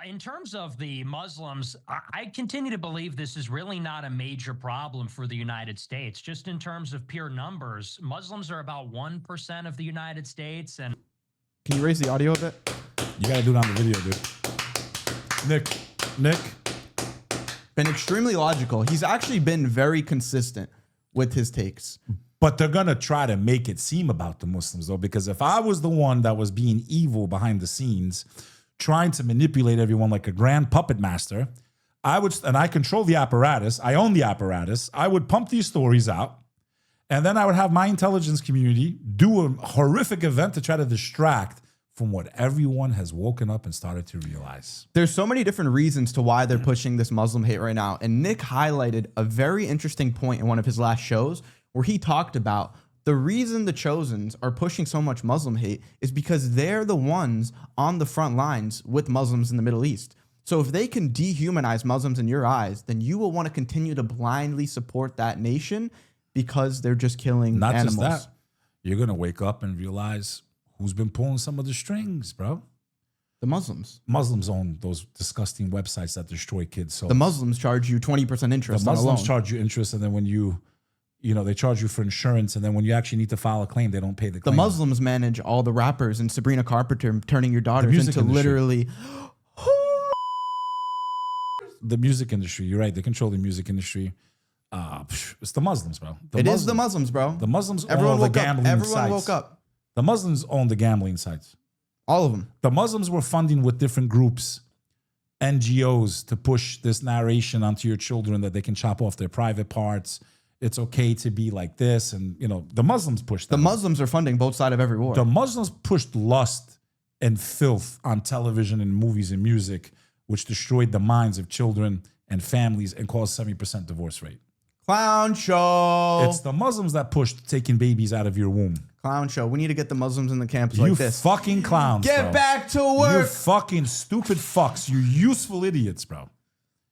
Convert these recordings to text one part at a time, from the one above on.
in terms of the Muslims, I continue to believe this is really not a major problem for the United States. Just in terms of pure numbers, Muslims are about 1% of the United States. And can you raise the audio a bit? You gotta do it on the video, dude. Nick. Been extremely logical. He's actually been very consistent with his takes. But they're gonna try to make it seem about the Muslims though, because if I was the one that was being evil behind the scenes, trying to manipulate everyone like a grand puppet master, I would, and I control the apparatus, I own the apparatus, I would pump these stories out, and then I would have my intelligence community do a horrific event to try to distract from what everyone has woken up and started to realize. There's so many different reasons to why they're pushing this Muslim hate right now. And Nick highlighted a very interesting point in one of his last shows where he talked about the reason the Chosens are pushing so much Muslim hate is because they're the ones on the front lines with Muslims in the Middle East. So if they can dehumanize Muslims in your eyes, then you will want to continue to blindly support that nation because they're just killing animals. Not just that. You're going to wake up and realize who's been pulling some of the strings, bro. The Muslims. Muslims own those disgusting websites that destroy kids. So the Muslims charge you 20% interest the on a loan. Muslims charge you interest, and then when you know, they charge you for insurance, and then when you actually need to file a claim, they don't pay the claim. The Muslims manage all the rappers and Sabrina Carpenter turning your daughters into industry. literally... The music industry, you're right. They control the music industry. It's the Muslims, bro. It is the Muslims, bro. The Muslims Everyone own all the woke up. gambling Everyone sites. woke up. The Muslims own the gambling sites. All of them. The Muslims were funding with different groups, NGOs, to push this narration onto your children that they can chop off their private parts. It's okay to be like this. And, you know, the Muslims pushed that. The Muslims are funding both sides of every war. The Muslims pushed lust and filth on television and movies and music, which destroyed the minds of children and families and caused 70% divorce rate. Clown show. It's the Muslims that pushed taking babies out of your womb. Clown show. We need to get the Muslims in the camps like this. You fucking clowns, Get bro. back to work. You fucking stupid fucks. You useful idiots, bro.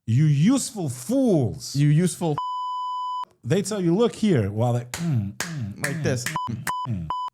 You useful fools. You useful... They tell you, look here, while they... like this.